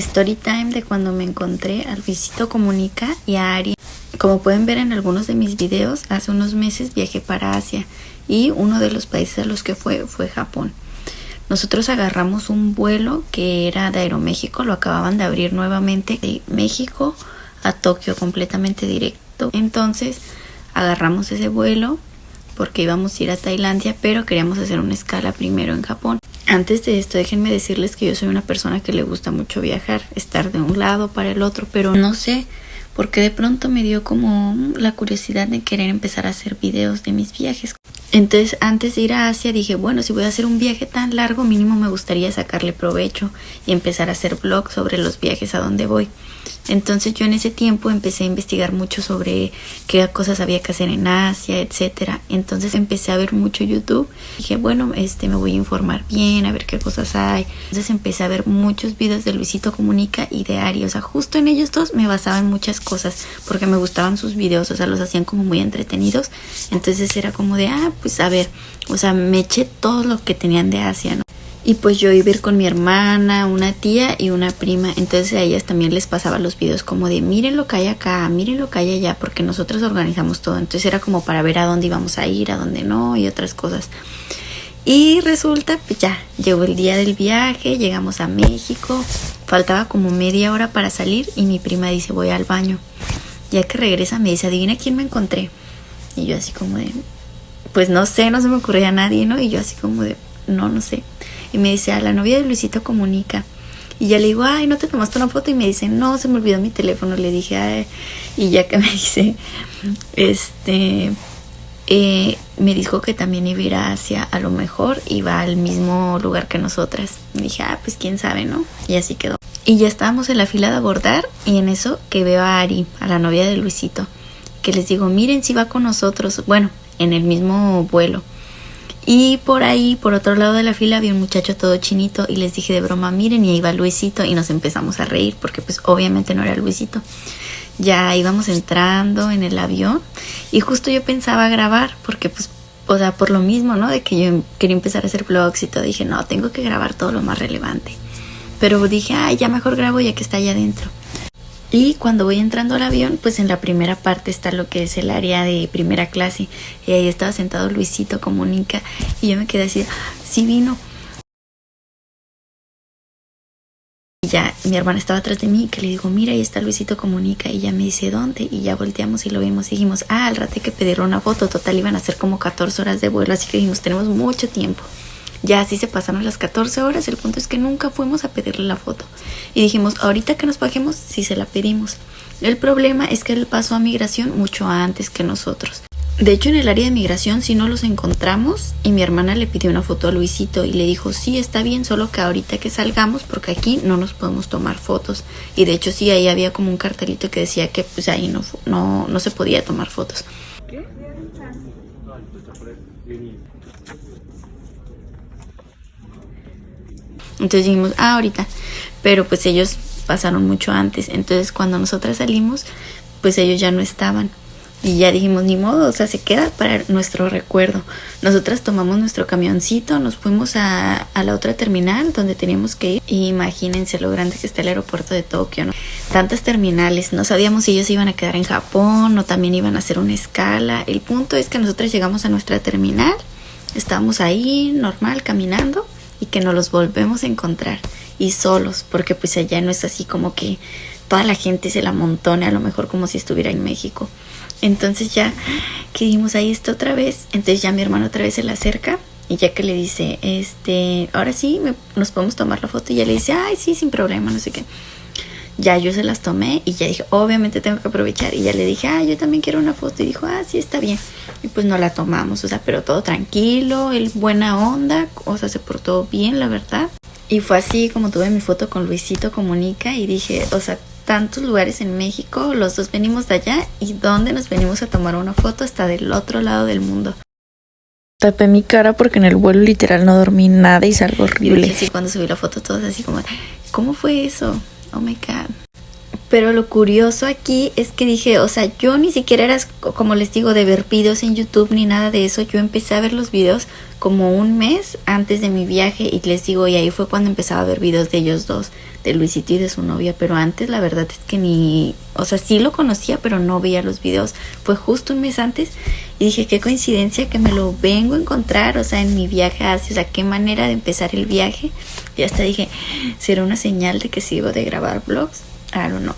Story time de cuando me encontré a Luisito Comunica y a Ari. Como pueden ver en algunos de mis videos, hace unos meses viajé para Asia y uno de los países a los que fue Japón. Nosotros agarramos un vuelo que era de Aeroméxico, lo acababan de abrir nuevamente, de México a Tokio, completamente directo. Entonces agarramos ese vuelo porque íbamos a ir a Tailandia, pero queríamos hacer una escala primero en Japón. Antes de esto, déjenme decirles que yo soy una persona que le gusta mucho viajar, estar de un lado para el otro, pero no sé por qué de pronto me dio como la curiosidad de querer empezar a hacer videos de mis viajes. Entonces, antes de ir a Asia dije, bueno, si voy a hacer un viaje tan largo, mínimo me gustaría sacarle provecho y empezar a hacer vlogs sobre los viajes a donde voy. Entonces yo en ese tiempo empecé a investigar mucho sobre qué cosas había que hacer en Asia, etcétera. Entonces empecé a ver mucho YouTube. Dije, bueno, me voy a informar bien, a ver qué cosas hay. Entonces empecé a ver muchos videos de Luisito Comunica y de Ari. O sea, justo en ellos dos me basaba en muchas cosas porque me gustaban sus videos, o sea, los hacían como muy entretenidos. Entonces era como de, pues a ver, o sea, me eché todo lo que tenían de Asia, ¿no? Y pues yo iba a ir con mi hermana, una tía y una prima. Entonces a ellas también les pasaba los videos como de miren lo que hay acá, miren lo que hay allá, porque nosotros organizamos todo. Entonces era como para ver a dónde íbamos a ir, a dónde no y otras cosas. Y resulta, pues ya, llegó el día del viaje, llegamos a México. Faltaba como media hora para salir y mi prima dice voy al baño. Ya que regresa me dice adivina quién me encontré. Y yo así como de, pues no sé, no se me ocurría a nadie, ¿no? Y yo así como de, no sé. Y me dice, a la novia de Luisito Comunica. Y ya le digo, ay, ¿no te tomaste una foto? Y me dice, no, se me olvidó mi teléfono. Le dije, ay. Y ya que me dice, me dijo que también iba a ir a Asia, a lo mejor iba al mismo lugar que nosotras. Me dije, pues quién sabe, ¿no? Y así quedó. Y ya estábamos en la fila de abordar y en eso que veo a Ari, a la novia de Luisito, que les digo, miren si va con nosotros, bueno, en el mismo vuelo. Y por ahí, por otro lado de la fila, había un muchacho todo chinito y les dije de broma, miren, y ahí va Luisito, y nos empezamos a reír porque pues obviamente no era Luisito. Ya íbamos entrando en el avión y justo yo pensaba grabar porque pues, o sea, por lo mismo, ¿no? De que yo quería empezar a hacer vlogs y todo, dije, no, tengo que grabar todo lo más relevante. Pero dije, ya mejor grabo ya que está allá adentro. Y cuando voy entrando al avión, pues en la primera parte está lo que es el área de primera clase. Y ahí estaba sentado Luisito Comunica. Y yo me quedé así, sí vino. Y ya mi hermana estaba atrás de mí, que le digo, mira, ahí está Luisito Comunica. Y ya me dice, ¿dónde? Y ya volteamos y lo vimos. Y dijimos, al rato hay que pedir una foto. Total, iban a ser como 14 horas de vuelo. Así que dijimos, tenemos mucho tiempo. Ya así se pasaron las 14 horas, el punto es que nunca fuimos a pedirle la foto. Y dijimos, ahorita que nos bajemos, sí se la pedimos. El problema es que él pasó a migración mucho antes que nosotros. De hecho, en el área de migración sí no los encontramos y mi hermana le pidió una foto a Luisito y le dijo, sí, está bien, solo que ahorita que salgamos, porque aquí no nos podemos tomar fotos. Y de hecho sí, ahí había como un cartelito que decía que pues ahí no se podía tomar fotos. ¿Qué? Entonces dijimos, ahorita. Pero pues ellos pasaron mucho antes. Entonces cuando nosotras salimos, pues ellos ya no estaban. Y ya dijimos, ni modo, o sea, se queda para nuestro recuerdo. Nosotras tomamos nuestro camioncito, nos fuimos a la otra terminal donde teníamos que ir. Y imagínense lo grande que está el aeropuerto de Tokio, ¿no? Tantas terminales. No sabíamos si ellos iban a quedar en Japón o también iban a hacer una escala. El punto es que nosotras llegamos a nuestra terminal. Estábamos ahí, normal, caminando. Y que nos los volvemos a encontrar y solos, porque pues allá no es así como que toda la gente se la amontone, a lo mejor como si estuviera en México. Entonces ya que dimos ahí otra vez, entonces ya mi hermano otra vez se la acerca y ya que le dice, ahora sí nos podemos tomar la foto, y ya le dice, ay sí, sin problema, no sé qué. Ya yo se las tomé y ya dije, obviamente tengo que aprovechar, y ya le dije, yo también quiero una foto, y dijo, sí, está bien. Y pues no la tomamos, o sea, pero todo tranquilo, él buena onda, o sea, se portó bien, la verdad. Y fue así como tuve mi foto con Luisito Comunica y dije, o sea, tantos lugares en México, los dos venimos de allá, y ¿dónde nos venimos a tomar una foto? Hasta del otro lado del mundo. Tapé mi cara porque en el vuelo literal no dormí nada y salgo horrible. Y así cuando subí la foto todos así como, ¿cómo fue eso? Oh my God. Pero lo curioso aquí es que dije, o sea, yo ni siquiera era, como les digo, de ver videos en YouTube ni nada de eso. Yo empecé a ver los videos como un mes antes de mi viaje y les digo, y ahí fue cuando empezaba a ver videos de ellos dos, de Luisito y de su novia. Pero antes la verdad es que ni, o sea, sí lo conocía, pero no veía los videos. Fue justo un mes antes y dije, qué coincidencia que me lo vengo a encontrar, o sea, en mi viaje a Asia. O sea, qué manera de empezar el viaje. Y hasta dije, ¿será una señal de que sigo de grabar vlogs? I don't know.